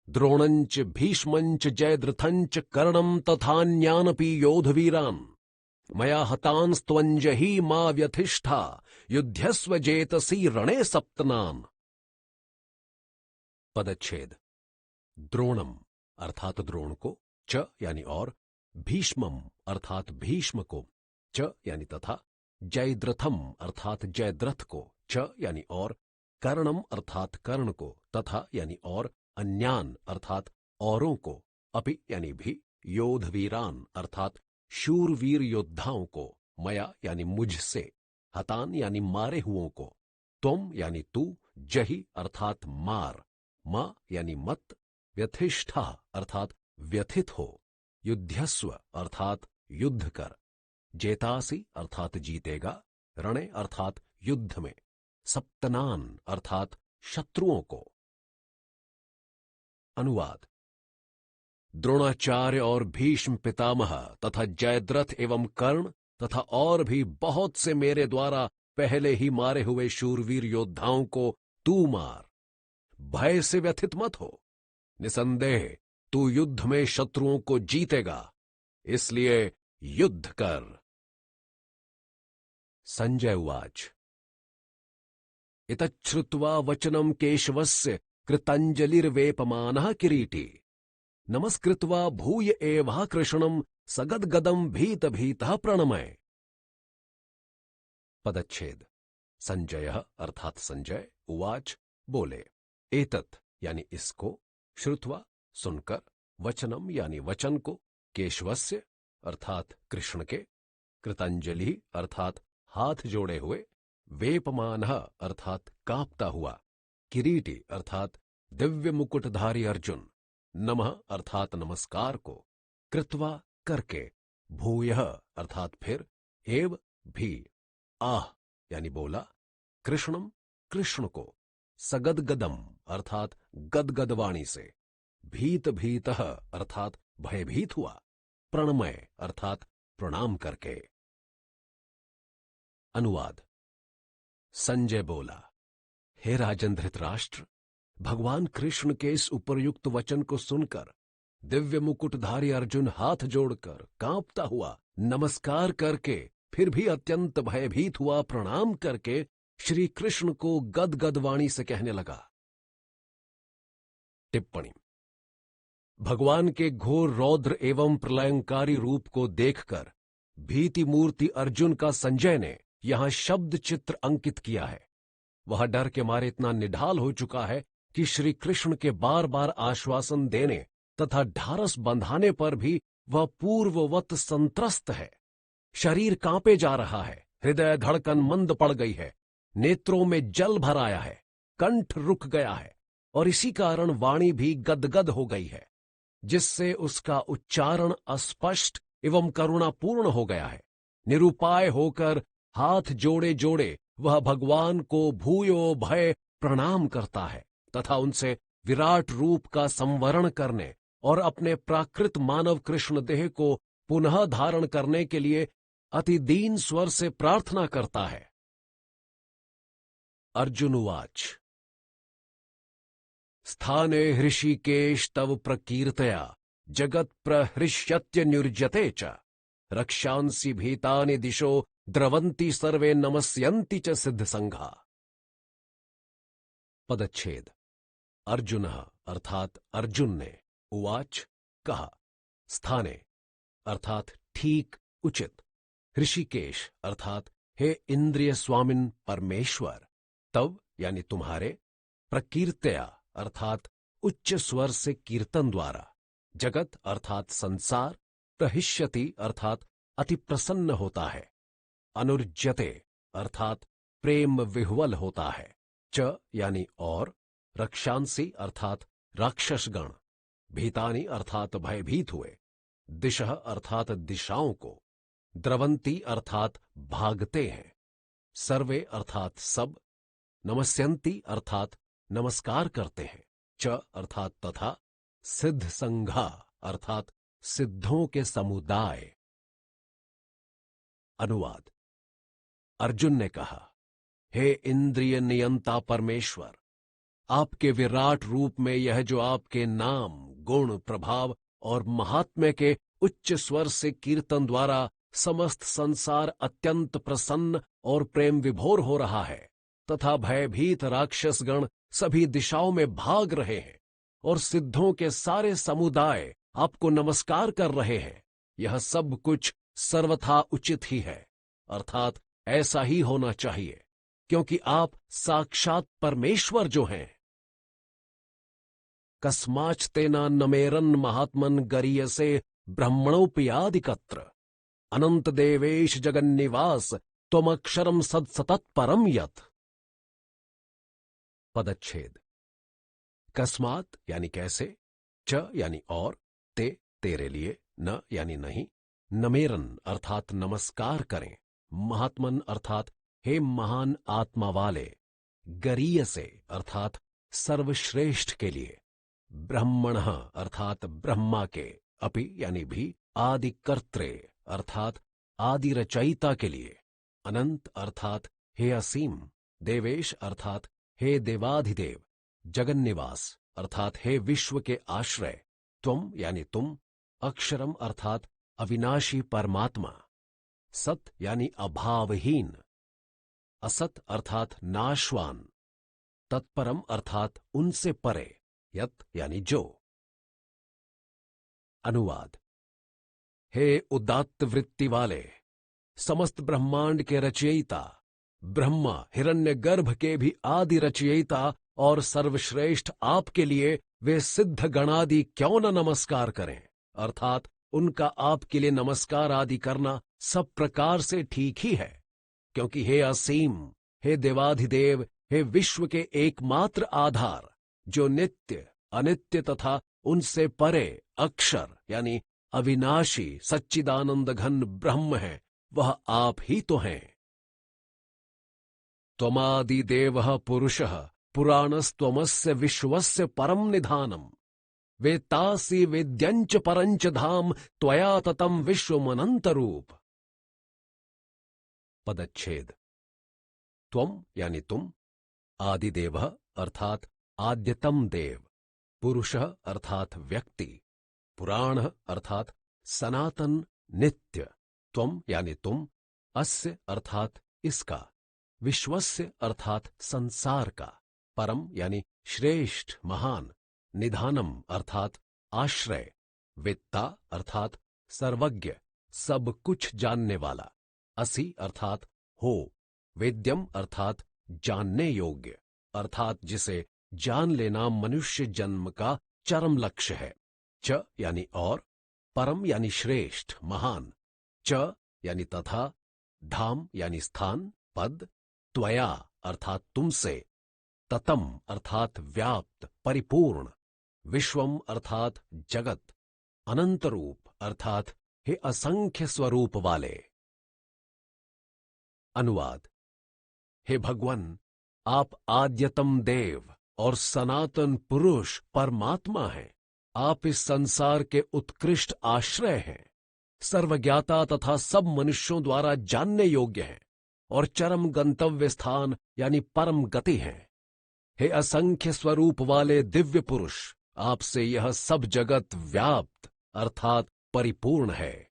द्रोणञ्च भीष्मञ्च जयद्रथञ्च कर्णं तथान्यानपि योधवीरान् मया हतांस्त्वञ्जहि मा व्यथिष्ठा युध्यस्व जेतसि रणे सप्तनान्। पदच्छेद। द्रोणम अर्थात द्रोण को, च यानी और, भीष्मम अर्थात भीष्म को, च यानी तथा, जयद्रथम अर्थात जयद्रथ को, च यानी और, कर्णम अर्थात कर्ण को, तथा यानी और, अन्यान अर्थात औरों को, अपि यानी भी, योधवीरान अर्थात शूरवीर योद्धाओं को, मया यानी मुझसे, हतान यानी मारे हुओं को, तुम यानी तू, जहि अर्थात मार, मा यानी मत, व्यथिष्ठा अर्थात व्यथित हो, युध्यस्व अर्थात युद्ध कर, जेतासी अर्थात जीतेगा, रणे अर्थात युद्ध में, सप्तनान अर्थात शत्रुओं को। अनुवाद। द्रोणाचार्य और भीष्म पितामह तथा जयद्रथ एवं कर्ण तथा और भी बहुत से मेरे द्वारा पहले ही मारे हुए शूरवीर योद्धाओं को तू मार, भय से व्यथित मत हो, निसंदेह तू युद्ध में शत्रुओं को जीतेगा, इसलिए युद्ध कर। संजय उवाच। इतच्छ्रुत्वा वचनं केशवस्य कृताञ्जलिर्वेपमानः किरीटी नमस्कृत्वा भूय एवः कृष्णं सगद्गदं भीतभीतः प्रणमय। पदच्छेद। संजयः अर्थात संजय, उवाच बोले, एतत् यानी इसको, श्रुत्वा सुनकर, वचनम यानी वचन को, केशवस्य अर्थात कृष्ण के, कृतांजलि अर्थात हाथ जोड़े हुए, वेपमानः अर्थात कांपता हुआ, किरीटी अर्थात दिव्य मुकुटधारी अर्जुन, नमः अर्थात नमस्कार को, कृत्वा करके, भूयः अर्थात फिर, एव भी, आह यानी बोला, कृष्णम कृष्ण को, सगदगदम अर्थात गदगदवाणी से, भीत भीतः अर्थात भयभीत हुआ, प्रणमय अर्थात प्रणाम करके। अनुवाद। संजय बोला, हे राजन धृतराष्ट्र, भगवान कृष्ण के इस उपर्युक्त वचन को सुनकर दिव्य मुकुटधारी अर्जुन हाथ जोड़कर कांपता हुआ, नमस्कार करके, फिर भी अत्यंत भयभीत हुआ, प्रणाम करके श्री कृष्ण को गदगद वाणी से कहने लगा। टिप्पणी। भगवान के घोर रौद्र एवं प्रलयंकारी रूप को देखकर भीति मूर्ति अर्जुन का संजय ने यहां शब्द चित्र अंकित किया है। वह डर के मारे इतना निढाल हो चुका है कि श्री कृष्ण के बार बार आश्वासन देने तथा ढारस बंधाने पर भी वह पूर्ववत संत्रस्त है। शरीर कांपे जा रहा है, हृदय धड़कन मंद पड़ गई है, नेत्रों में जल भर आया है, कंठ रुक गया है और इसी कारण वाणी भी गदगद हो गई है, जिससे उसका उच्चारण अस्पष्ट एवं करुणापूर्ण हो गया है। निरुपाय होकर हाथ जोड़े जोड़े वह भगवान को भूयो भय प्रणाम करता है तथा उनसे विराट रूप का संवरण करने और अपने प्राकृत मानव कृष्ण देह को पुनः धारण करने के लिए अति दीन स्वर से प्रार्थना करता है। अर्जुन उवाच। स्थाने हृषिकेश तव प्रकीर्तया जगत् प्रहृष्यत्यनुर्जते च रक्षांसि भीतानि दिशो द्रवन्ति सर्वे नमस्यन्ति च सिद्धसंघा। पदच्छेद। अर्जुनः अर्थात अर्जुन ने, उवाच कहा, स्थाने अर्थात ठीक उचित, ऋषिकेश अर्थात हे इंद्रिय स्वामिन परमेश्वर, तव यानी तुम्हारे, प्रकीर्तया अर्थात उच्च स्वर से कीर्तन द्वारा, जगत अर्थात संसार, प्रहिष्यति अर्थात अति प्रसन्न होता है, अनुर्जते अर्थात प्रेम विह्वल होता है, च यानी और, रक्षांसि अर्थात राक्षसगण, भीतानि अर्थात भयभीत हुए, दिशः अर्थात दिशाओं को, द्रवंती अर्थात भागते हैं, सर्वे अर्थात सब, नमस्यन्ति अर्थात नमस्कार करते हैं, च अर्थात तथा, सिद्ध संघा अर्थात सिद्धों के समुदाय। अनुवाद। अर्जुन ने कहा, हे इंद्रिय नियंता परमेश्वर, आपके विराट रूप में यह जो आपके नाम, गुण, प्रभाव और महात्म्य के उच्च स्वर से कीर्तन द्वारा समस्त संसार अत्यंत प्रसन्न और प्रेम विभोर हो रहा है, तथा भयभीत राक्षसगण सभी दिशाओं में भाग रहे हैं और सिद्धों के सारे समुदाय आपको नमस्कार कर रहे हैं, यह सब कुछ सर्वथा उचित ही है, अर्थात ऐसा ही होना चाहिए, क्योंकि आप साक्षात परमेश्वर जो हैं। कस्माच्तेना नमेरन महात्मन गरीयसे ब्रह्मणोऽप्यादिकत्र अनंत देवेश जगन्निवास त्वमक्षरम सत्सतत्परम यत्। पदच्छेद। कस्मात यानी कैसे, च यानी और, ते तेरे लिए, न यानी नहीं, नमेरन अर्थात नमस्कार करें, महात्मन अर्थात हे महान आत्मा वाले, गरीयसे अर्थात सर्वश्रेष्ठ के लिए, ब्रह्मणः अर्थात ब्रह्मा के, अपि यानी भी, आदि कर्त्रे अर्थात आदि रचयिता के लिए, अनंत अर्थात हे असीम, देवेश अर्थात हे देवाधिदेव, जगन्निवास अर्थात हे विश्व के आश्रय, त्वम यानी तुम, अक्षरम अर्थात अविनाशी परमात्मा, सत यानी अभावहीन, असत अर्थात नाशवान, तत्परम अर्थात उनसे परे, यत यानी जो। अनुवाद। हे उदात्त वृत्ति वाले, समस्त ब्रह्मांड के रचयिता, ब्रह्मा हिरण्यगर्भ के भी आदि रचयिता और सर्वश्रेष्ठ आपके लिए वे सिद्ध गणादि क्यों न नमस्कार करें, अर्थात उनका आपके लिए नमस्कार आदि करना सब प्रकार से ठीक ही है, क्योंकि हे असीम, हे देवाधिदेव, हे विश्व के एकमात्र आधार, जो नित्य, अनित्य तथा उनसे परे अक्षर यानी अविनाशी सच्चिदानंद घन ब्रह्म है, वह आप ही तो हैं। त्वमादिदेवः पुरुषः पुराणस्त्वमस्य विश्वस्य परम निधानम, वेत्तासि वेद्यंच परंच धाम त्वया ततं विश्वमनंतरूप। पदच्छेद। त्वम यानी तुम, आदिदेव अर्थात आद्यतम देव, पुरुष अर्थात व्यक्ति, पुराण अर्थात सनातन नित्य, त्वम यानी तुम, अस्य अर्थात इसका, विश्वस्य अर्थात संसार का, परम यानी श्रेष्ठ महान, निधानम अर्थात आश्रय, वेत्ता अर्थात सर्वज्ञ सब कुछ जानने वाला, असि अर्थात हो, वेद्यम अर्थात जानने योग्य, अर्थात जिसे जान लेना मनुष्य जन्म का चरम लक्ष्य है, च यानी और, परम यानी श्रेष्ठ महान, च यानी तथा, धाम यानी स्थान पद, त्वया अर्थात तुमसे, ततम अर्थात व्याप्त परिपूर्ण, विश्वम अर्थात जगत, अनंत रूप अर्थात हे असंख्य स्वरूप वाले। अनुवाद। हे भगवन, आप आद्यतम देव और सनातन पुरुष परमात्मा हैं, आप इस संसार के उत्कृष्ट आश्रय हैं, सर्वज्ञाता तथा सब मनुष्यों द्वारा जानने योग्य हैं और चरम गंतव्य स्थान यानी परम गति हैं। हे असंख्य स्वरूप वाले दिव्य पुरुष, आपसे यह सब जगत व्याप्त अर्थात परिपूर्ण है।